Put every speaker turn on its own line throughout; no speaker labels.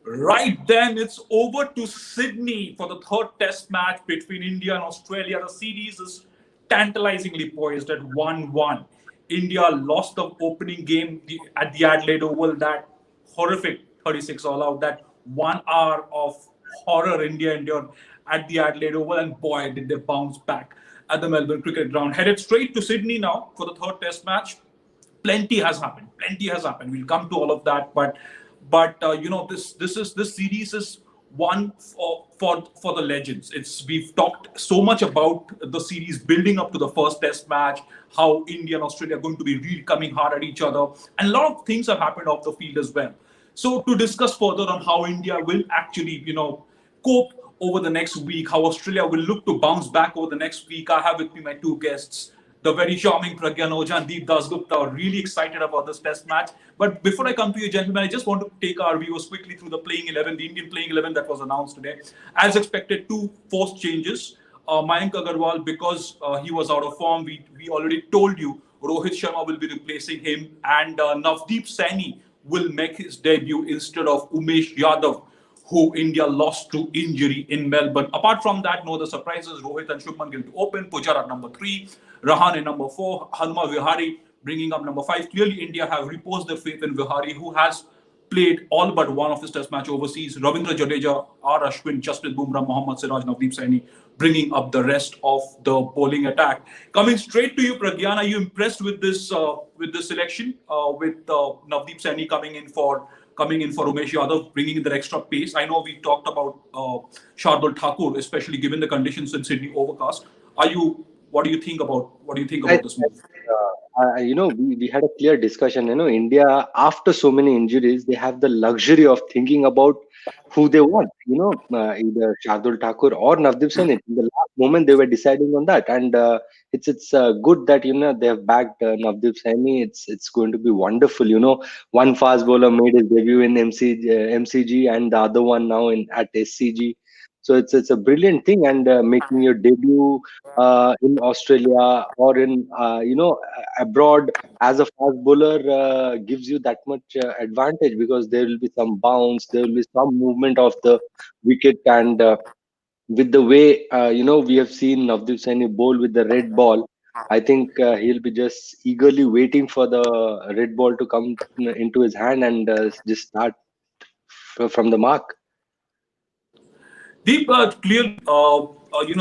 Right then, it's over to Sydney for the third test match between India and Australia. The series is tantalizingly poised at 1-1. India lost the opening game at the Adelaide Oval, that horrific 36 all out, that 1 hour of horror India endured at the Adelaide Oval, and boy, did they bounce back at the Melbourne Cricket Ground. Headed straight to Sydney now for the third test match. Plenty has happened. Plenty has happened. We'll come to all of that, but this series is one for the legends. It's We've talked so much about the series building up to the first test match, how India and Australia are going to be really coming hard at each other, and a lot of things have happened off the field as well. So to discuss further on how India will actually cope over the next week, how Australia will look to bounce back over the next week, I have with me my two guests, the very charming Pragyan Oja and Deep Dasgupta, are really excited about this test match. But before I come to you, gentlemen, I just want to take our viewers quickly through the playing 11, the Indian playing 11 that was announced today. As expected, two forced changes. Mayank Agarwal, because he was out of form, we already told you Rohit Sharma will be replacing him, and Navdeep Saini will make his debut instead of Umesh Yadav, who India lost to injury in Melbourne. Apart from that, no other surprises. Rohit and Shubman Gill to open, Pujara at number 3, Rahan at number 4, Hanuma Vihari bringing up number 5. Clearly, India have reposed their faith in Vihari, who has played all but one of his test match overseas. Ravindra Jadeja, R. Ashwin, Jasprit Bumrah, Mohammad Siraj, Navdeep Saini bringing up the rest of the bowling attack. Coming straight to you, Pragyan, are you impressed with this selection? With Navdeep Saini coming in for Umesh Yadav, bringing in that extra pace. I know we talked about Shardul Thakur, especially given the conditions in Sydney overcast. What do you think about this move?
We had a clear discussion. India, after so many injuries, they have the luxury of thinking about who they want. Either Shardul Thakur or Navdeep Singh. In the last moment, they were deciding on that, and it's good that they have backed Navdeep Saini. It's going to be wonderful. One fast bowler made his debut in MCG, and the other one now at SCG. So it's a brilliant thing, and making your debut in Australia or in abroad as a fast bowler gives you that much advantage, because there will be some bounce, there will be some movement of the wicket, and with the way we have seen Navdeep Saini bowl with the red ball, I think he'll be just eagerly waiting for the red ball to come into his hand and just start from the mark.
Deep, clearly,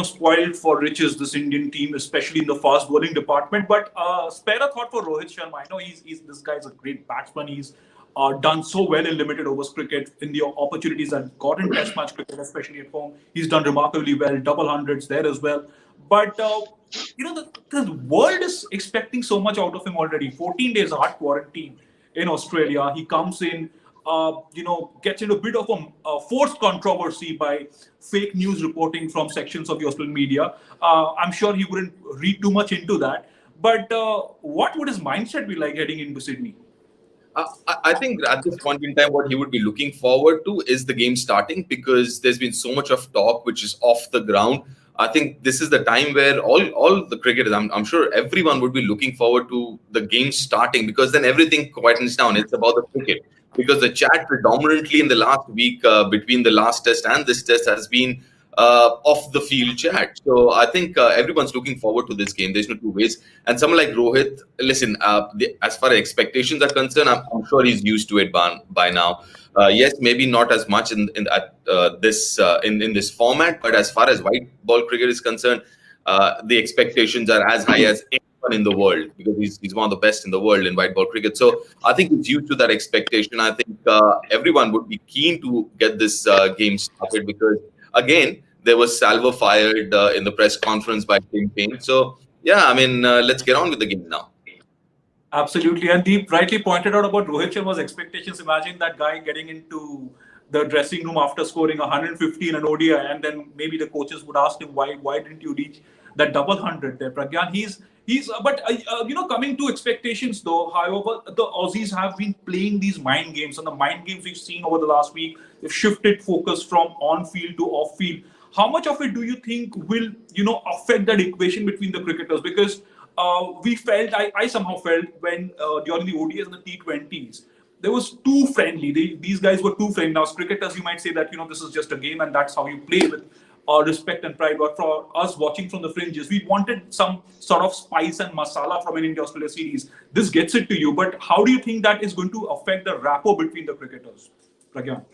spoiled for riches, this Indian team, especially in the fast bowling department. But spare a thought for Rohit Sharma. I know he's this guy's a great batsman. He's done so well in limited overs cricket, in the opportunities that got in Test match cricket, especially at home. He's done remarkably well, double hundreds there as well. But the world is expecting so much out of him already. 14 days hard quarantine in Australia. He comes in, gets into a bit of a forced controversy by fake news reporting from sections of your social media. I'm sure he wouldn't read too much into that. But what would his mindset be like heading into Sydney?
I think at this point in time, what he would be looking forward to is the game starting, because there's been so much of talk which is off the ground. I think this is the time where all the cricketers, I'm sure everyone would be looking forward to the game starting, because then everything quietens down. It's about the cricket. Because the chat predominantly in the last week between the last test and this test has been off the field chat. So I think everyone's looking forward to this game. There's no two ways. And someone like Rohit, listen, as far as expectations are concerned, I'm sure he's used to it by now. Yes, maybe not as much in this format, but as far as white ball cricket is concerned, the expectations are as high as anyone in the world, because he's one of the best in the world in white ball cricket. So I think he's used to that expectation. I think everyone would be keen to get this game started, because again, there was salvo fired in the press conference by Tim Paine. So yeah, I mean, let's get on with the game now.
Absolutely. And Deep rightly pointed out about Rohit Sharma's expectations. Imagine that guy getting into the dressing room after scoring 150 in an ODI, and then maybe the coaches would ask him, why didn't you reach that double hundred there, Pragyan? Coming to expectations though, however, the Aussies have been playing these mind games, and the mind games we've seen over the last week, they've shifted focus from on-field to off-field. How much of it do you think will, affect that equation between the cricketers? Because I somehow felt when during the ODIs and the T20s, there was too friendly. These guys were too friendly. Now, as cricketers, you might say that this is just a game and that's how you play with respect and pride. But for us watching from the fringes, we wanted some sort of spice and masala from an India-Australia series. This gets it to you. But how do you think that is going to affect the rapport between the cricketers? Pragyan.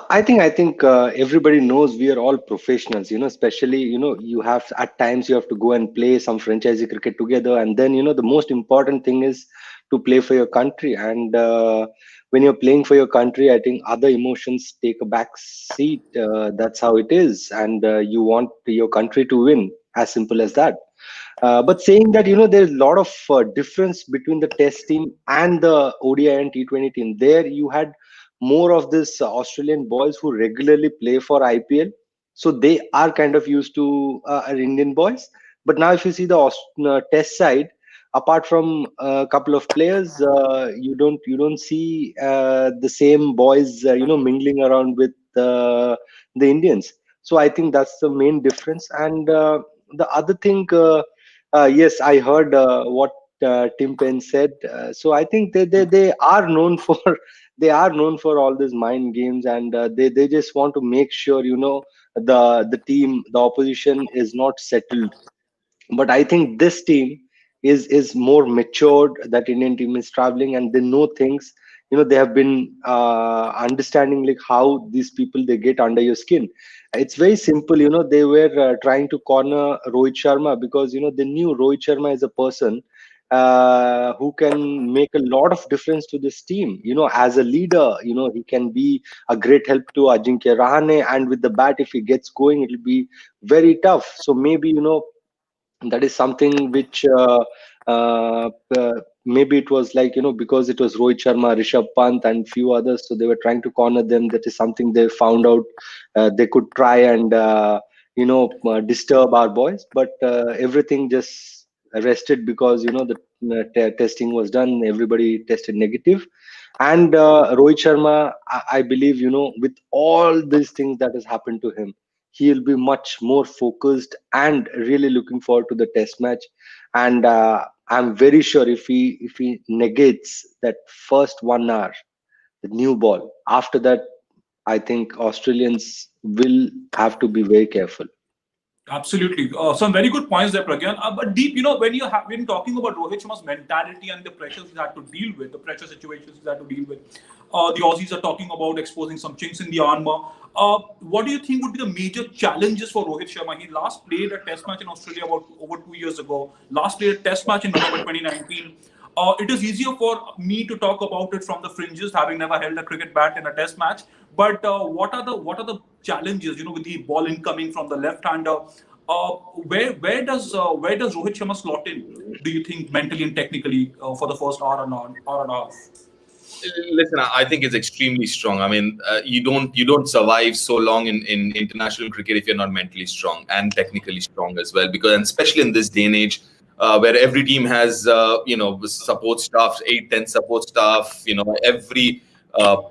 I think everybody knows we are all professionals. Especially you have at times you have to go and play some franchise cricket together, and then the most important thing is to play for your country. And when you're playing for your country, I think other emotions take a back seat. That's how it is, and you want your country to win. As simple as that. But saying that, there's a lot of difference between the Test team and the ODI and T20 team. There, you had more of this Australian boys who regularly play for IPL, so they are kind of used to our Indian boys. But now, if you see the Test side, apart from a couple of players, you don't see the same boys, mingling around with the Indians. So I think that's the main difference. And the other thing, yes, I heard what Tim Penn said. So I think they are known for they are known for all these mind games, and they just want to make sure the opposition is not settled. But I think this team is more matured. That Indian team is traveling and they know things. They have been understanding like how these people they get under your skin. It's very simple. They were trying to corner Rohit Sharma because they knew Rohit Sharma is a person who can make a lot of difference to this team. As a leader, he can be a great help to Ajinkya Rahane, and with the bat, if he gets going, it'll be very tough. So maybe that is something which uh, uh, maybe it was like because it was Rohit Sharma, Rishabh Pant, and few others, so they were trying to corner them. That is something they found out they could try and disturb our boys, but everything just rested because the testing was done. Everybody tested negative, and Rohit Sharma, I believe with all these things that has happened to him, he'll be much more focused and really looking forward to the test match. And I'm very sure if he negates that first 1 hour, the new ball, after that, I think Australians will have to be very careful.
Absolutely. Some very good points there, Pragyan. But Deep, when talking about Rohit Sharma's mentality and the pressures he had to deal with, the pressure situations he had to deal with, the Aussies are talking about exposing some chinks in the armor. What do you think would be the major challenges for Rohit Sharma? He last played a test match in Australia about over 2 years ago. Last played a test match in November 2019. It is easier for me to talk about it from the fringes, having never held a cricket bat in a test match. But what are the challenges? With the ball incoming from the left-hander, where does Rohit Sharma slot in? Do you think mentally and technically for the first hour and a half?
Listen, I think it's extremely strong. I mean, you don't survive so long in international cricket if you're not mentally strong and technically strong as well. Because, and especially in this day and age, where every team has support staff, 8, 10 support staff. Every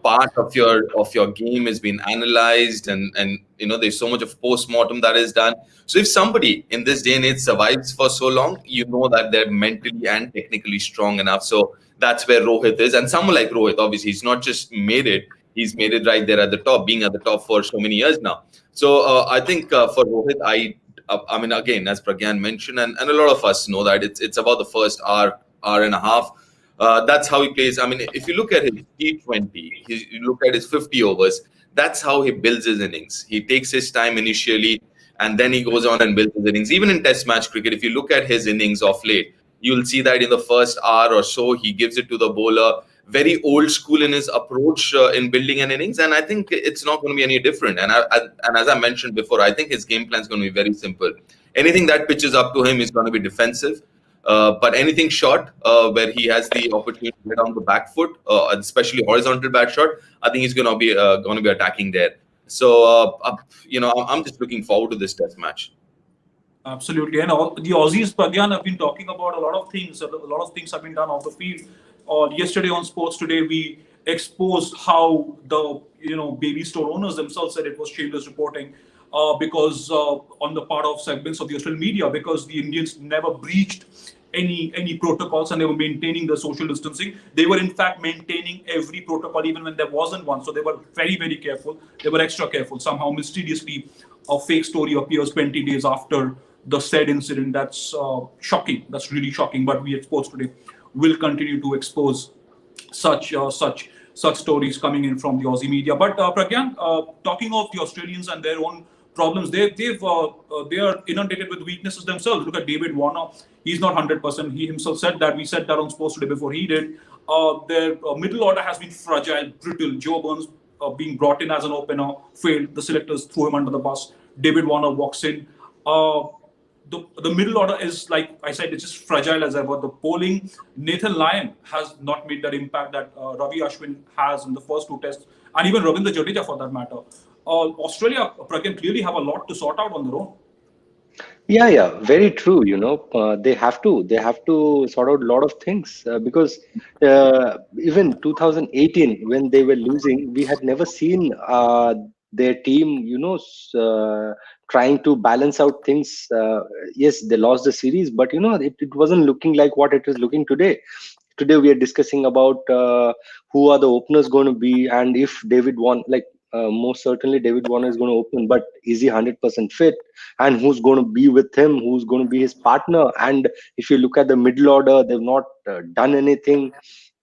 part of your game has been analyzed, and there's so much of post-mortem that is done. So if somebody in this day and age survives for so long, that they're mentally and technically strong enough. So that's where Rohit is. And someone like Rohit, obviously, he's not just made it, he's made it right there at the top, being at the top for so many years now. So I think for Rohit, I mean, again, as Pragyan mentioned, and a lot of us know that it's about the first hour and a half. That's how he plays. I mean, if you look at his T20, you look at his 50 overs, that's how he builds his innings. He takes his time initially, and then he goes on and builds his innings. Even in Test match cricket, if you look at his innings of late, you'll see that in the first hour or so, he gives it to the bowler. Very old school in his approach in building an innings, and I think it's not going to be any different. And as I mentioned before, I think his game plan is going to be very simple. Anything that pitches up to him is going to be defensive. But anything short, where he has the opportunity to get on the back foot, especially horizontal bat shot, I think he's going to be attacking there. So I'm just looking forward to this test match.
Absolutely. And the Aussies, Pragyan, have been talking about a lot of things. A lot of things have been done off the field. Yesterday on Sports Today, we exposed how the baby store owners themselves said it was shameless reporting because on the part of segments of the Australian media, because the Indians never breached any protocols, and they were maintaining the social distancing. They were in fact maintaining every protocol even when there wasn't one. So they were very, very careful. They were extra careful. Somehow mysteriously a fake story appears 20 days after the said incident. That's shocking. That's really shocking. But we exposed today will continue to expose such stories coming in from the Aussie media. But Pragyan, talking of the Australians and their own problems, they are inundated with weaknesses themselves. Look at David Warner; he's not 100%. He himself said that. We said that on Sports Today before he did. Their middle order has been fragile, brittle. Joe Burns being brought in as an opener failed. The selectors threw him under the bus. David Warner walks in. The middle order is, like I said, it's just fragile as ever. The bowling, Nathan Lyon has not made that impact that Ravi Ashwin has in the first two tests, and even Ravindra Jadeja for that matter. Australia, Pragyan, clearly have a lot to sort out on their own.
Yeah, very true. They have to sort out a lot of things because even 2018, when they were losing, we had never seen their team, trying to balance out things. Yes, they lost the series, but it wasn't looking like what it is looking today. Today we are discussing about who are the openers going to be, and if David won, like most certainly David Warner is going to open, but is he 100% fit? And who's going to be with him? Who's going to be his partner? And if you look at the middle order, they've not done anything.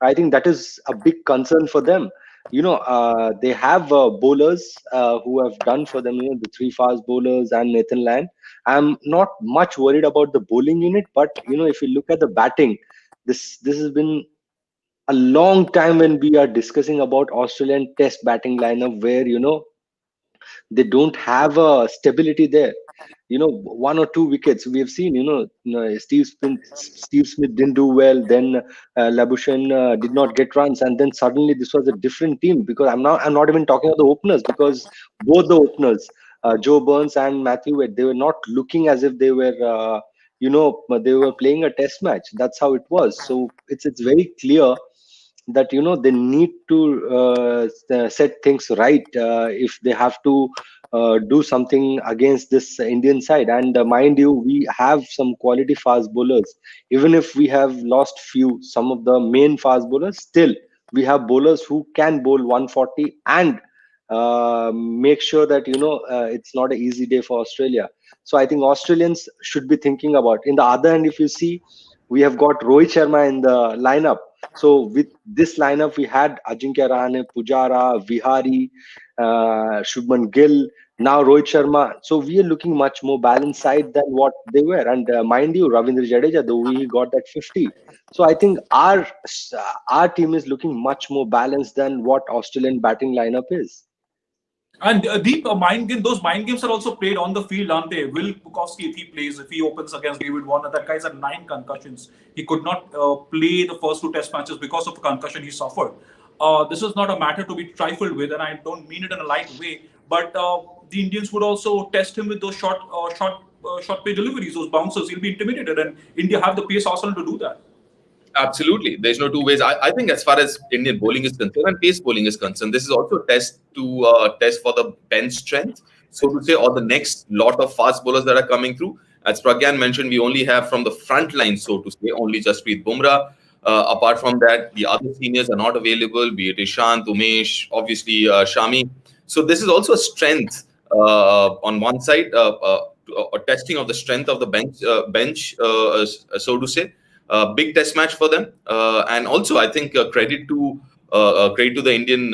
I think that is a big concern for them. They have bowlers who have done for them, the three fast bowlers and Nathan Lyon. I'm not much worried about the bowling unit, but if you look at the batting, this has been a long time when we are discussing about Australian Test batting lineup, where they don't have a stability there. One or two wickets we have seen. Steve Smith didn't do well. Then Labuschagne did not get runs, and then suddenly this was a different team. Because I'm not even talking about the openers, because both the openers, Joe Burns and Matthew Wade, they were not looking as if they were. They were playing a test match. That's how it was. So it's very clear that they need to set things right if they have to do something against this Indian side. And mind you, we have some quality fast bowlers. Even if we have lost some of the main fast bowlers, still we have bowlers who can bowl 140 and make sure that it's not an easy day for Australia. So I think Australians should be thinking about. In the other hand, if you see, we have got Rohit Sharma in the lineup. So with this lineup, we had Ajinkya Rahane, Pujara, Vihari, Shubman Gill, now Rohit Sharma. So we are looking much more balanced side than what they were. And mind you, Ravindra Jadeja, though he got that 50. So I think our team is looking much more balanced than what Australian batting lineup is.
And those mind games are also played on the field, aren't they? Will Pucovski, if he opens against David Warner, that guy's had 9 concussions. He could not play the first 2 test matches because of the concussion he suffered. This is not a matter to be trifled with, and I don't mean it in a light way. But the Indians would also test him with those short play deliveries, those bouncers. He'll be intimidated, and India have the pace arsenal to do that.
Absolutely. There's no two ways. I think as far as Indian bowling is concerned and pace bowling is concerned, this is also a test for the bench strength, so to say, or the next lot of fast bowlers that are coming through. As Pragyan mentioned, we only have from the front line, so to say, only Jasprit Bumrah. Apart from that, the other seniors are not available, be it Ishant, Umesh, obviously Shami. So this is also a strength on one side, a testing of the strength of the bench, so to say. Big test match for them, and also I think credit to the Indian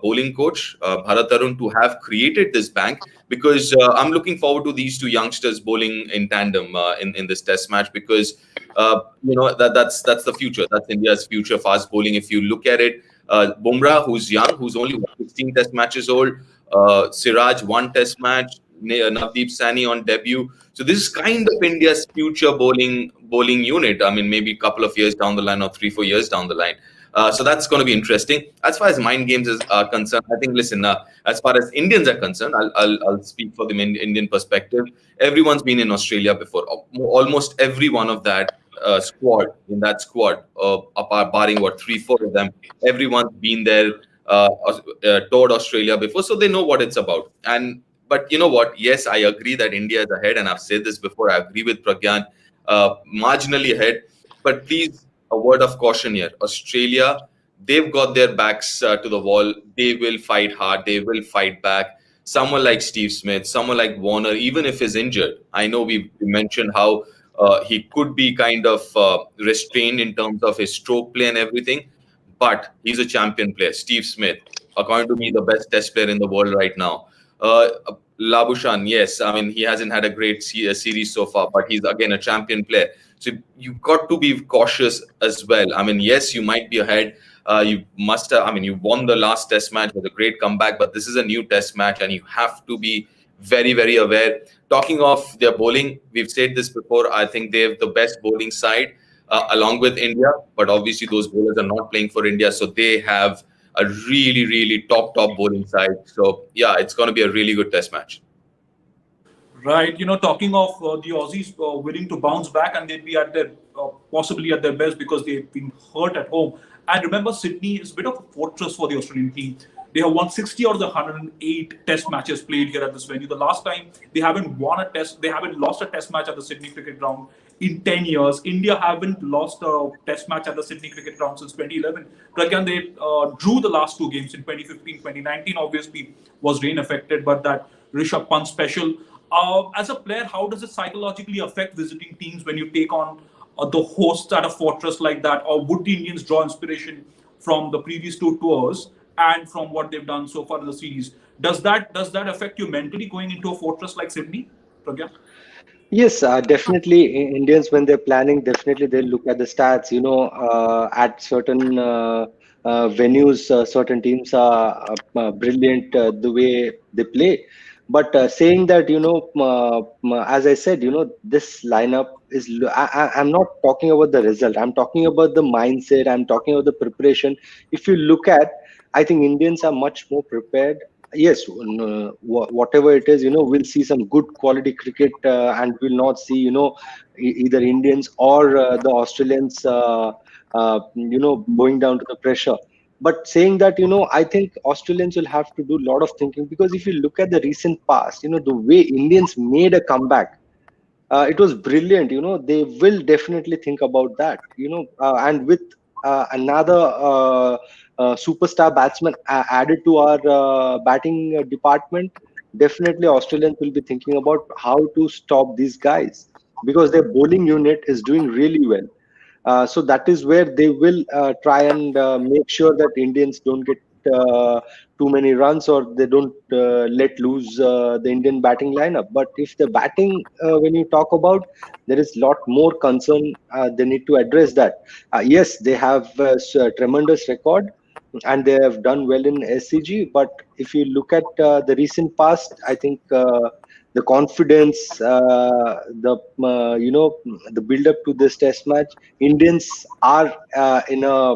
bowling coach Bharat Tarun to have created this bank, because I'm looking forward to these two youngsters bowling in tandem in this test match, because that's the future. That's India's future fast bowling. If you look at it, Bumrah, who's young, who's only 16 test matches old, Siraj 1 test match, Navdeep Saini on debut. So this is kind of India's future bowling unit. I mean, maybe a couple of years down the line or 3-4 years down the line. So that's going to be interesting. As far as mind games are concerned, I think, listen, as far as Indians are concerned, I'll speak for the Indian perspective. Everyone's been in Australia before. Almost every one of that squad, barring 3-4 of them, everyone's been there, toured Australia before, so they know what it's about. But you know what? Yes, I agree that India is ahead, and I've said this before. I agree with Pragyan, marginally ahead. But please, a word of caution here. Australia, they've got their backs to the wall. They will fight hard. They will fight back. Someone like Steve Smith, someone like Warner, even if he's injured. I know we mentioned how he could be kind of restrained in terms of his stroke play and everything, but he's a champion player. Steve Smith, according to me, the best test player in the world right now. Uh, Labushan, yes, I mean, he hasn't had a great series so far, but he's again a champion player. So you've got to be cautious as well. I mean, yes, you might be ahead. You must have, I mean, you won the last test match with a great comeback, but this is a new test match and you have to be very, very aware. Talking of their bowling, we've said this before. I think they have the best bowling side along with India, but obviously those bowlers are not playing for India. So they have a really, really top bowling side. So yeah, it's going to be a really good test match.
Right. Talking of the Aussies willing to bounce back, and they'd be at their possibly at their best because they've been hurt at home. And remember, Sydney is a bit of a fortress for the Australian team. They have won 60 out of the 108 test matches played here at this venue. The last time they haven't lost a test match at the Sydney Cricket Ground in 10 years. India haven't lost a test match at the Sydney Cricket Ground since 2011. But again, they drew the last two games in 2015. 2019 obviously was rain affected, but that Rishabh Pant special. As a player, how does it psychologically affect visiting teams when you take on the hosts at a fortress like that? Or would the Indians draw inspiration from the previous two tours and from what they've done so far in the series? Does that affect you mentally going into a fortress like Sydney, Pragya?
Yes, definitely. Indians, when they're planning, definitely they'll look at the stats. At certain venues, certain teams are brilliant the way they play. But saying that, as I said, this lineup is. I'm not talking about the result. I'm talking about the mindset. I'm talking about the preparation. If you look at, I think Indians are much more prepared. Yes, whatever it is, we'll see some good quality cricket, and we'll not see, either Indians or the Australians, going down to the pressure. But saying that, I think Australians will have to do a lot of thinking, because if you look at the recent past, the way Indians made a comeback, it was brilliant. They will definitely think about that. And with another superstar batsman added to our batting department, definitely Australians will be thinking about how to stop these guys, because their bowling unit is doing really well. So that is where they will try and make sure that Indians don't get too many runs, or they don't let loose the Indian batting lineup. But if the batting, when you talk about, there is a lot more concern. They need to address that. Yes, they have a tremendous record and they have done well in SCG. But if you look at the recent past, I think the confidence, the build up to this test match, Indians are in a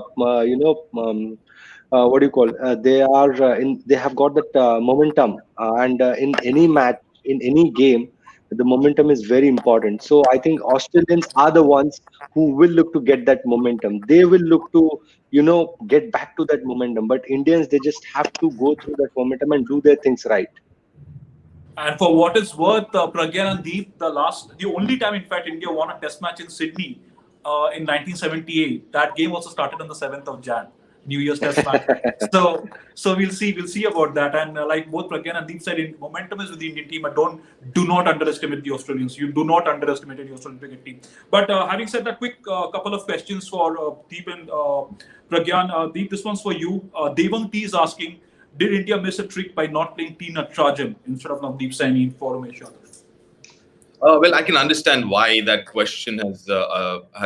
what do you call? They are they have got that momentum, and in any match, in any game, the momentum is very important. So I think Australians are the ones who will look to get that momentum. They will look to get back to that momentum. But Indians, they just have to go through that momentum and do their things right.
And for what it's worth, Pragyan and Deep, the only time, in fact, India won a test match in Sydney in 1978. That game also started on the 7th of Jan, New Year's test match. So we'll see about that. And like both Pragyan and Deep said, momentum is with the Indian team, but do not underestimate the Australians. You do not underestimate the Australian cricket team. But having said that, quick couple of questions for Deep and Pragyan. Deep, this one's for you. Devang T is asking, did India miss a trick by not playing T Natarajan instead of Navdeep Saini for Umesh Yadav?
Well, I can understand why that question has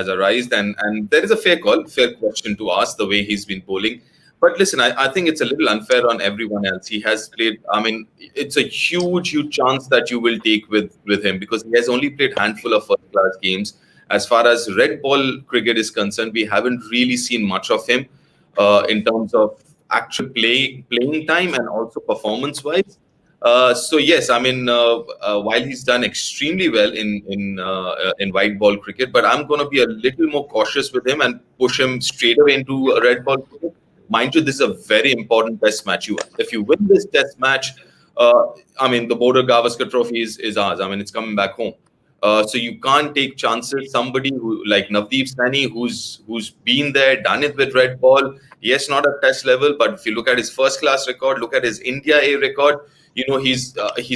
arisen, and there is a fair question to ask the way he's been bowling. But listen, I think it's a little unfair on everyone else. He has played. I mean, it's a huge chance that you will take with him, because he has only played handful of first class games. As far as red ball cricket is concerned, we haven't really seen much of him in terms of actual playing time and also performance wise. So yes, I mean, while he's done extremely well in white ball cricket, but I'm going to be a little more cautious with him and push him straight away into a red ball cricket. Mind you, this is a very important test match. If you win this test match, I mean, the Border Gavaskar Trophy is ours. I mean, it's coming back home. So you can't take chances. Somebody who like Navdeep Saini, who's been there, done it with red ball. Yes, not at test level, but if you look at his first class record, look at his India A record, he's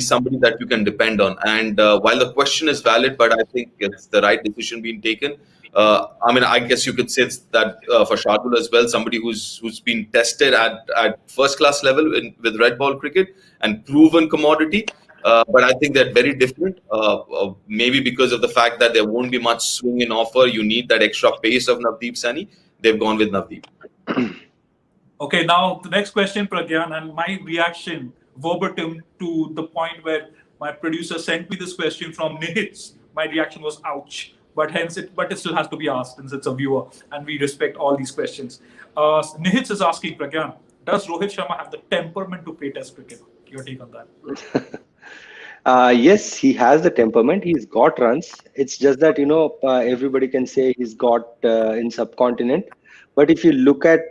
somebody that you can depend on. And while the question is valid, but I think it's the right decision being taken. I guess you could say it's that for Shardul as well, somebody who's been tested at first class level with red ball cricket and proven commodity. But I think they're very different. Maybe because of the fact that there won't be much swing in offer, you need that extra pace of Navdeep Saini. They've gone with Navdeep.
Okay, now the next question, Pragyan, and my reaction verbatim to the point where my producer sent me this question from Nihits. My reaction was ouch, but it still has to be asked since it's a viewer, and we respect all these questions. Nihits is asking, Pragyan, does Rohit Sharma have the temperament to play Test cricket? Your take on that?
Yes, he has the temperament. He's got runs. It's just that everybody can say he's got in subcontinent. But if you look at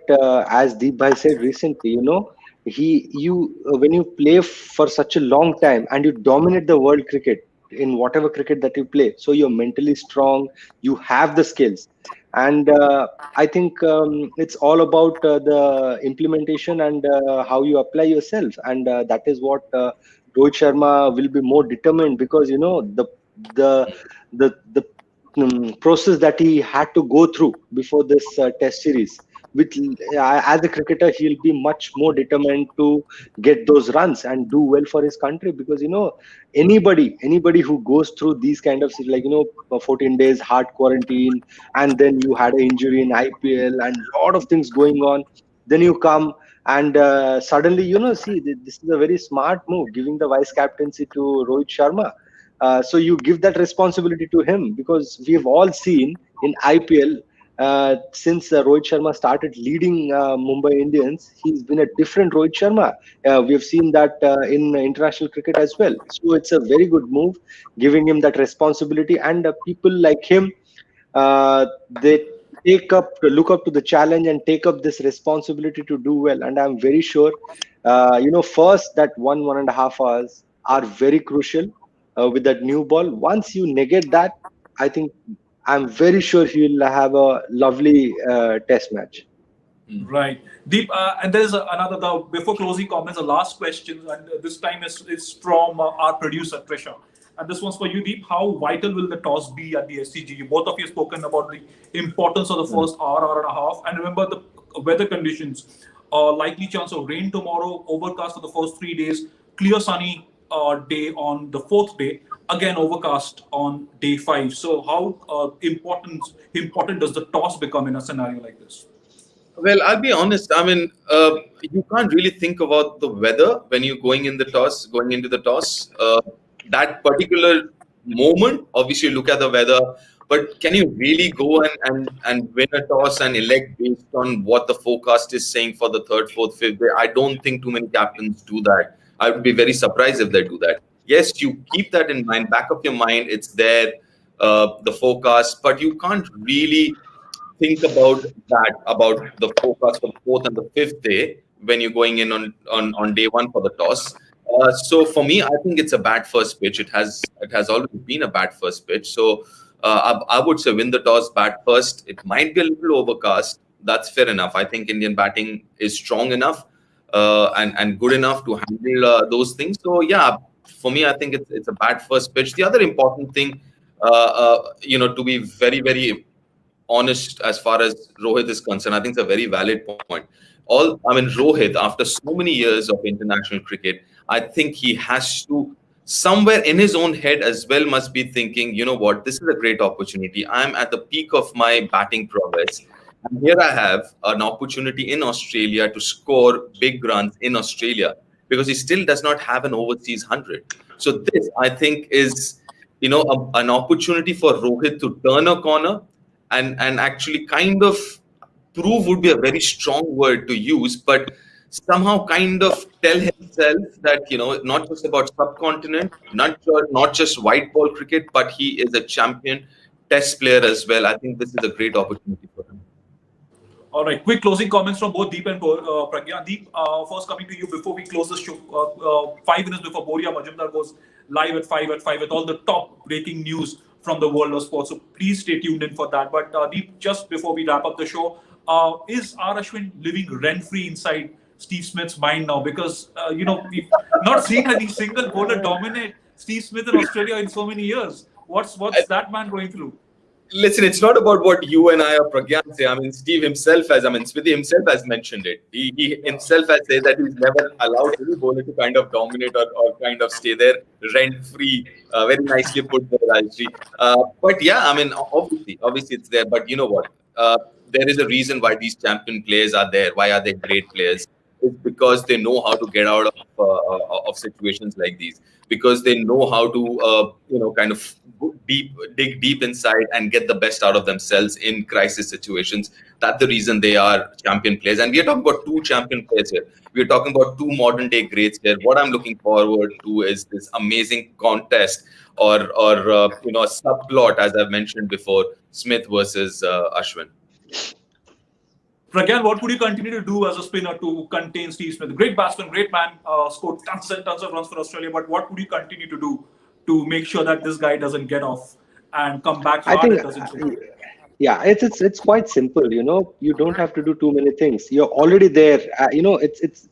as Deep Bhai said recently, when you play for such a long time and you dominate the world cricket in whatever cricket that you play, so you're mentally strong, you have the skills, and I think it's all about the implementation and how you apply yourself, and that is what Rohit Sharma will be more determined, because the process that he had to go through before this test series. As a cricketer, he'll be much more determined to get those runs and do well for his country, because anybody who goes through these kind of 14 days hard quarantine, and then you had an injury in IPL and lot of things going on, then you come and suddenly see, this is a very smart move, giving the vice captaincy to Rohit Sharma. So you give that responsibility to him, because we have all seen in IPL, since Rohit Sharma started leading Mumbai Indians, he's been a different Rohit Sharma. We have seen that in international cricket as well. So it's a very good move, giving him that responsibility. And people like him, they look up to the challenge and take up this responsibility to do well. And I'm very sure, first that 1.5 hours are very crucial with that new ball. Once you negate that, I think I'm very sure he'll have a lovely test match.
Right. Deep, and there's before closing comments, the last question, and this time is from our producer, Trisha. And this one's for you, Deep. How vital will the toss be at the SCG? Both of you have spoken about the importance of the first hour and a half. And remember the weather conditions. Likely chance of rain tomorrow, overcast for the first 3 days, clear sunny day on the 4th day, again overcast on day 5. So how important does the toss become in a scenario like this?
Well, I'll be honest. You can't really think about the weather when you're going into the toss. That particular moment, obviously, you look at the weather, but can you really go and win a toss and elect based on what the forecast is saying for the 3rd, 4th, 5th day? I don't think too many captains do that. I would be very surprised if they do that. Yes, you keep that in mind, back of your mind, it's there, the forecast, but you can't really think about the forecast for the 4th and the 5th day when you're going in on day 1 for the toss. So for me, I think it's a bad first pitch. It has always been a bad first pitch. So I would say win the toss, bat first. It might be a little overcast. That's fair enough. I think Indian batting is strong enough and good enough to handle those things. So yeah, for me, I think it's a bad first pitch. The other important thing, to be very, very honest as far as Rohit is concerned, I think it's a very valid point. Rohit, after so many years of international cricket, I think he has to, somewhere in his own head as well, must be thinking, you know what, this is a great opportunity. I'm at the peak of my batting prowess. And here I have an opportunity in Australia to score big runs in Australia, because he still does not have an overseas 100. So this, I think, is, an opportunity for Rohit to turn a corner and actually kind of prove would be a very strong word to use, but somehow kind of tell himself that, not just about subcontinent, not just white ball cricket, but he is a champion test player as well. I think this is a great opportunity for him.
All right, quick closing comments from both Deep and Pragya. Deep, first coming to you before we close the show. 5 minutes before Boria Majumdar goes live at 5 with all the top breaking news from the world of sports. So please stay tuned in for that. But Deep, just before we wrap up the show, is R. Ashwin living rent-free inside Steve Smith's mind now? Because, we've not seen any single bowler dominate Steve Smith in Australia in so many years. What's that man going through?
Listen, it's not about what you and I or Pragyan say. I mean, Steve himself Smithy himself has mentioned it. He himself has said that he's never allowed any bowler to kind of dominate or kind of stay there rent-free. Very nicely put there, Rajji. But yeah, I mean, obviously it's there. But you know what? There is a reason why these champion players are there. Why are they great players? It's because they know how to get out of situations like these. Because they know how to, kind of dig deep inside and get the best out of themselves in crisis situations. That's the reason they are champion players. And we are talking about two champion players here. We are talking about two modern day greats here. What I'm looking forward to is this amazing contest or a subplot, as I've mentioned before, Smith versus Ashwin.
Pragyan, what would you continue to do as a spinner to contain Steve Smith? Great batsman, great man, scored tons and tons of runs for Australia. But what would you continue to do to make sure that this guy doesn't get off and come back hard and doesn't shoot?
Yeah, it's quite simple. You don't have to do too many things. You're already there. It's.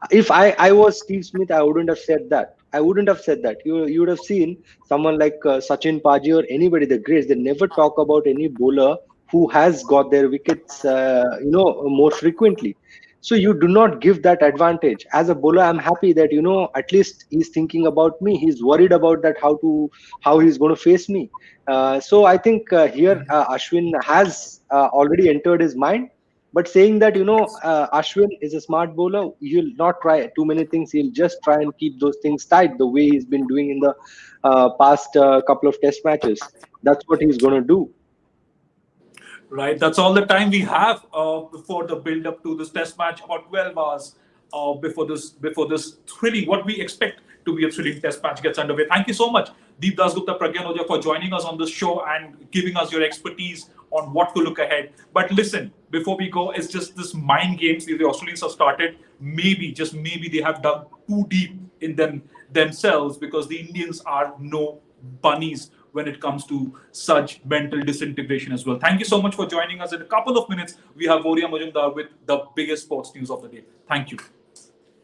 If I was Steve Smith, I wouldn't have said that. You would have seen someone like Sachin Paji or anybody, the greats. They never talk about any bowler who has got their wickets, more frequently. So you do not give that advantage. As a bowler, I'm happy that, at least he's thinking about me. He's worried about that, how he's going to face me. So I think here Ashwin has already entered his mind. But saying that, Ashwin is a smart bowler, he'll not try too many things. He'll just try and keep those things tight the way he's been doing in the past couple of test matches. That's what he's going to do.
Right, that's all the time we have before the build-up to this test match. About 12 hours before this thrilling, what we expect to be a thrilling test match gets underway. Thank you so much, Deep Dasgupta, Pragyan Oja, for joining us on this show and giving us your expertise on what to look ahead. But listen, before we go, it's just this mind games the Australians have started. Maybe, just maybe, they have dug too deep in themselves, because the Indians are no bunnies when it comes to such mental disintegration as well. Thank you so much for joining us. In a couple of minutes, we have Boria Majumdar with the biggest sports news of the day. Thank you.